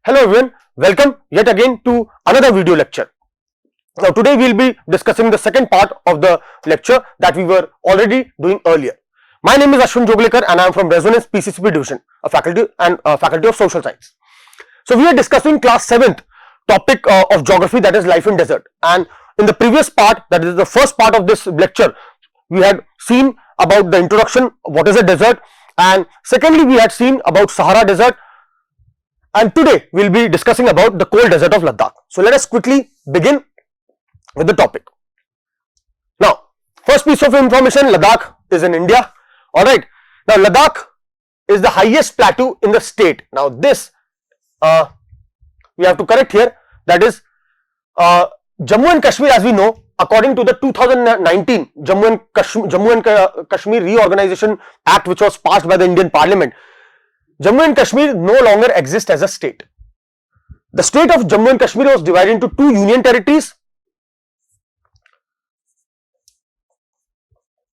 Hello everyone, welcome yet again to another video lecture. Now today we will be discussing the second part of the lecture that we were already doing earlier. My name is Ashwin Joglekar and I am from Resonance PCCP division, a faculty of Social Science. So we are discussing class 7th topic of geography, that is life in desert, and in the previous part, that is the first part of this lecture, we had seen about the introduction, what is a desert, and secondly we had seen about Sahara desert, and today we will be discussing about the cold desert of Ladakh. So let us quickly begin with the topic. Now first piece of information, Ladakh is in India. Alright, now Ladakh is the highest plateau in the state. Now this we have to correct here, that is Jammu and Kashmir, as we know, according to the 2019 Jammu and Kashmir Reorganization Act, which was passed by the Indian Parliament, Jammu and Kashmir no longer exists as a state. The state of Jammu and Kashmir was divided into two union territories,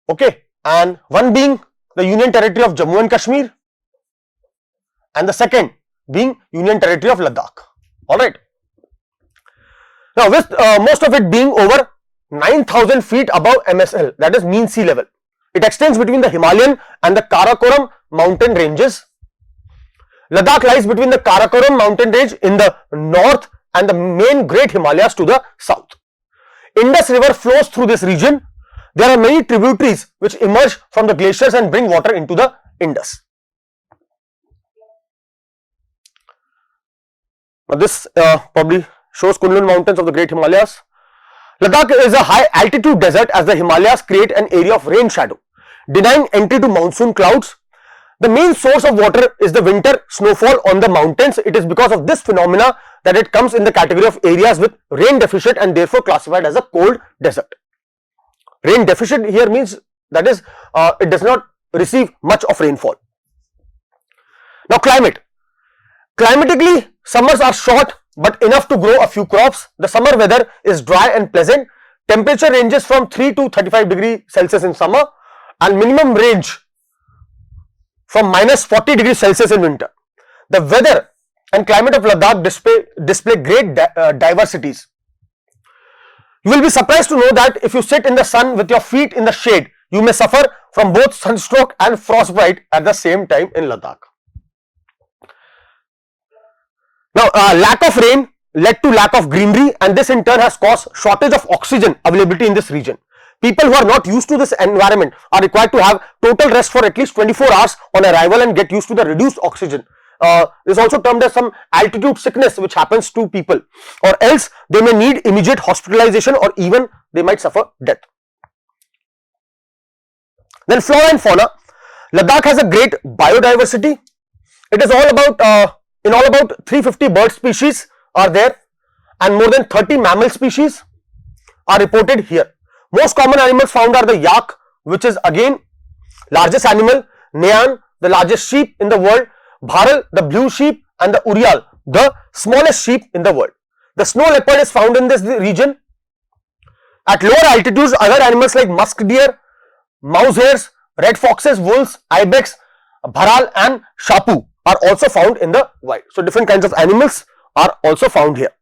okay, and one being the union territory of Jammu and Kashmir and the second being union territory of Ladakh. Alright. Now with most of it being over 9,000 feet above MSL, that is mean sea level, it extends between the Himalayan and the Karakoram mountain ranges. Ladakh lies between the Karakoram mountain range in the north and the main Great Himalayas to the south. Indus river flows through this region. There are many tributaries which emerge from the glaciers and bring water into the Indus. Now this probably shows Kunlun mountains of the Great Himalayas. Ladakh is a high altitude desert as the Himalayas create an area of rain shadow, denying entry to monsoon clouds. The main source of water is the winter snowfall on the mountains. It is because of this phenomena that it comes in the category of areas with rain deficit and therefore classified as a cold desert. Rain deficit here means that is it does not receive much of rainfall. Now climate. Climatically, summers are short but enough to grow a few crops. The summer weather is dry and pleasant. Temperature ranges from 3 to 35 degrees Celsius in summer and minimum range from minus 40 degrees Celsius in winter. The weather and climate of Ladakh display great diversities. You will be surprised to know that if you sit in the sun with your feet in the shade, you may suffer from both sunstroke and frostbite at the same time in Ladakh. Now, lack of rain led to lack of greenery, and this in turn has caused shortage of oxygen availability in this region. People who are not used to this environment are required to have total rest for at least 24 hours on arrival and get used to the reduced oxygen. This is also termed as some altitude sickness which happens to people, or else they may need immediate hospitalization or even they might suffer death. Then flora and fauna. Ladakh has a great biodiversity. It is all about in all about 350 bird species are there and more than 30 mammal species are reported here. Most common animals found are the yak, which is again largest animal, Nean, the largest sheep in the world, Bharal, the blue sheep, and the Urial, the smallest sheep in the world. The snow leopard is found in this region. At lower altitudes, other animals like musk deer, mouse hares, red foxes, wolves, ibex, bharal and shapu are also found in the wild. So different kinds of animals are also found here.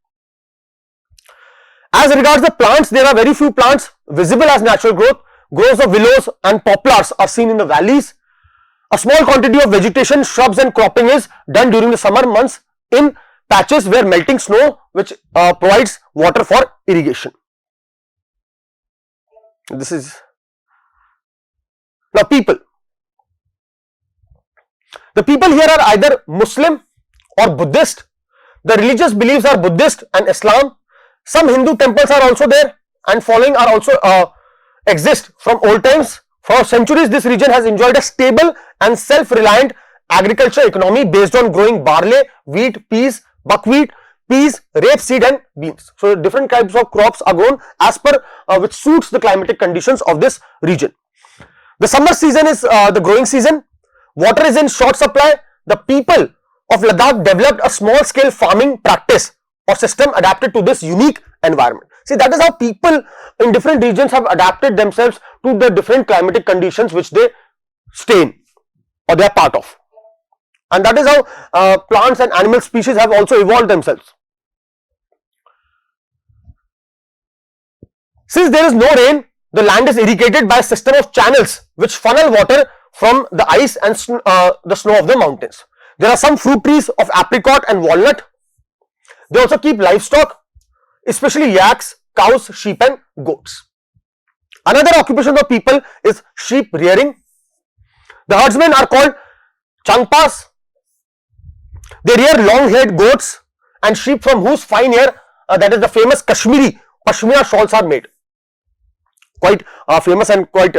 As regards the plants, there are very few plants visible as natural growth. Groves of willows and poplars are seen in the valleys. A small quantity of vegetation, shrubs and cropping is done during the summer months in patches where melting snow which provides water for irrigation. This is now people. The people here are either Muslim or Buddhist. The religious beliefs are Buddhist and Islam. Some Hindu temples are also there and following are also exist from old times. For centuries, this region has enjoyed a stable and self-reliant agriculture economy based on growing barley, wheat, peas, buckwheat, peas, rapeseed and beans. So different types of crops are grown as per which suits the climatic conditions of this region. The summer season is the growing season. Water is in short supply. The people of Ladakh developed a small scale farming practice or system adapted to this unique environment. See, that is how people in different regions have adapted themselves to the different climatic conditions which they stay in or they are part of. and that is how plants and animal species have also evolved themselves. Since there is no rain, the land is irrigated by a system of channels which funnel water from the ice and the snow of the mountains. There are some fruit trees of apricot and walnut. They also keep livestock, especially yaks, cows, sheep and goats. Another occupation of people is sheep rearing. The herdsmen are called changpas. They rear long-haired goats and sheep from whose fine hair, that is the famous Kashmiri pashmina shawls, are made. Quite famous and quite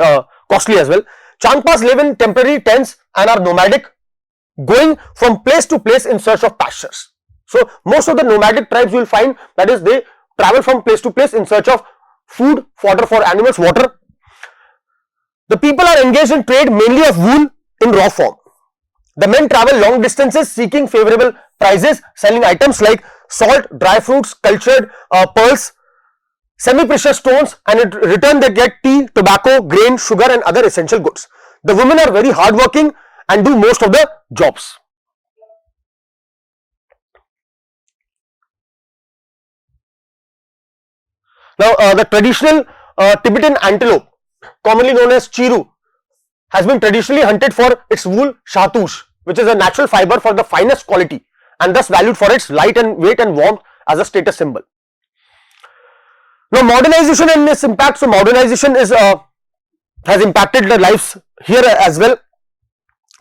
costly as well. Changpas live in temporary tents and are nomadic, going from place to place in search of pastures. So most of the nomadic tribes you will find, that is, they travel from place to place in search of food, fodder for animals, water. The people are engaged in trade mainly of wool in raw form. The men travel long distances seeking favorable prices, selling items like salt, dry fruits, cultured pearls, semi-precious stones, and in return they get tea, tobacco, grain, sugar and other essential goods. The women are very hardworking and do most of the jobs. Now the traditional Tibetan antelope, commonly known as chiru, has been traditionally hunted for its wool shahtush, which is a natural fiber for the finest quality and thus valued for its light and weight and warmth as a status symbol. Now modernization and its impact. So modernization is has impacted the lives here as well,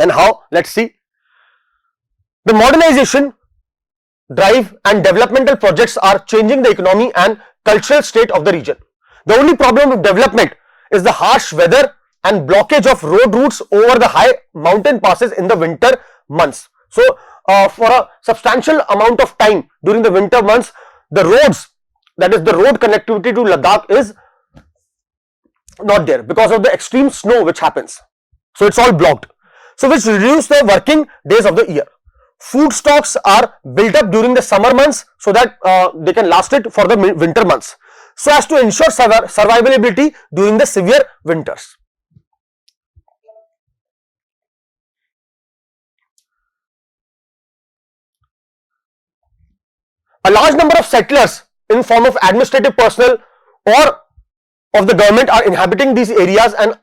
and how? Let's see. The modernization drive and developmental projects are changing the economy and cultural state of the region. The only problem with development is the harsh weather and blockage of road routes over the high mountain passes in the winter months. So for a substantial amount of time during the winter months, the roads, that is the road connectivity to Ladakh, is not there because of the extreme snow which happens. So it's all blocked. So which reduce the working days of the year. Food stocks are built up during the summer months so that they can last it for the winter months, so as to ensure survivability during the severe winters. A large number of settlers in form of administrative personnel or of the government are inhabiting these areas, and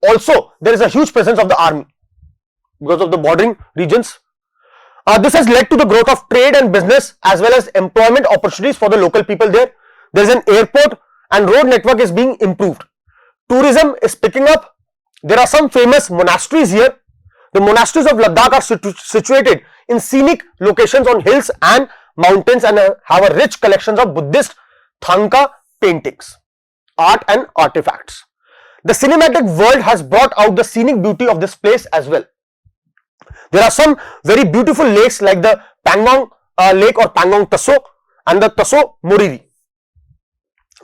also there is a huge presence of the army because of the bordering regions. This has led to the growth of trade and business as well as employment opportunities for the local people there. There is an airport and road network is being improved. Tourism is picking up. There are some famous monasteries here. The monasteries of Ladakh are situated in scenic locations on hills and mountains and have a rich collections of Buddhist Thangka paintings, art and artifacts. The cinematic world has brought out the scenic beauty of this place as well. There are some very beautiful lakes like the Pangong Lake or Pangong Taso and the Taso Moriri.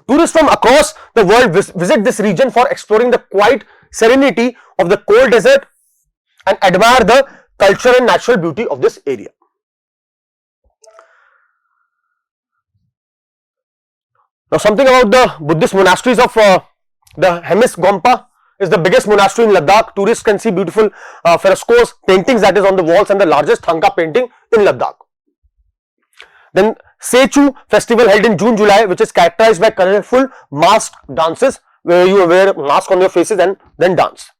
Tourists from across the world visit this region for exploring the quiet serenity of the cold desert and admire the culture and natural beauty of this area. Now something about the Buddhist monasteries of the Hemis Gompa is the biggest monastery in Ladakh. Tourists can see beautiful frescoes, paintings that is on the walls, and the largest Thangka painting in Ladakh. Then Sechu festival held in June-July, which is characterized by colorful masked dances where you wear mask on your faces and then dance.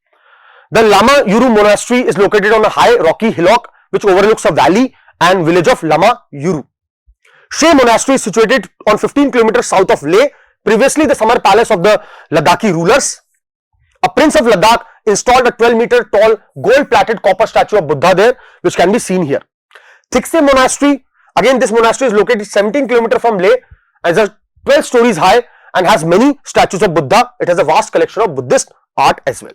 The Lama Yuru monastery is located on a high rocky hillock which overlooks a valley and village of Lama Yuru. She monastery is situated on 15 kilometers south of Leh, previously the summer palace of the Ladakhi rulers. A prince of Ladakh installed a 12-meter tall gold-plated copper statue of Buddha there, which can be seen here. Thikse monastery, again this monastery is located 17 kilometers from Leh, and is 12 stories high and has many statues of Buddha. It has a vast collection of Buddhist art as well.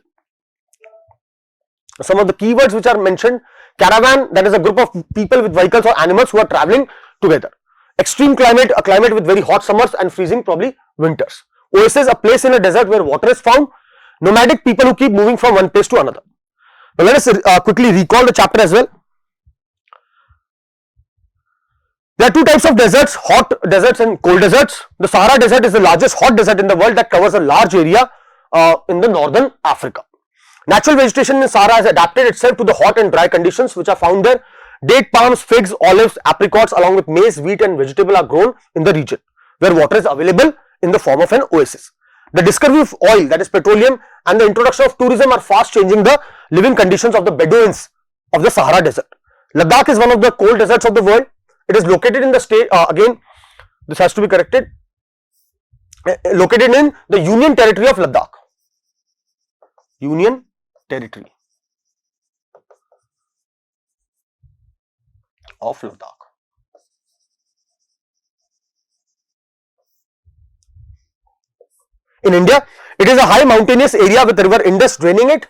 Some of the keywords which are mentioned: caravan, that is a group of people with vehicles or animals who are traveling together. Extreme climate, a climate with very hot summers and freezing probably winters. Oasis, a place in a desert where water is found. Nomadic, people who keep moving from one place to another. Now let us quickly recall the chapter as well. There are two types of deserts: hot deserts and cold deserts. The Sahara Desert is the largest hot desert in the world that covers a large area in the northern Africa. Natural vegetation in Sahara has adapted itself to the hot and dry conditions which are found there. Date palms, figs, olives, apricots along with maize, wheat and vegetable are grown in the region where water is available in the form of an oasis. The discovery of oil, that is petroleum, and the introduction of tourism are fast changing the living conditions of the Bedouins of the Sahara Desert. Ladakh is one of the cold deserts of the world. It is located in the state, again this has to be corrected, located in the Union Territory of Ladakh. Union Territory of Ladakh. In India, it is a high mountainous area with river Indus draining it.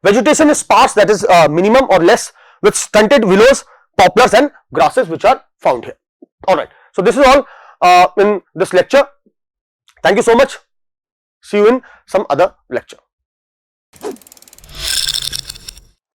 Vegetation is sparse, that is minimum or less, with stunted willows, poplars and grasses which are found here. Alright, so this is all in this lecture. Thank you so much. See you in some other lecture.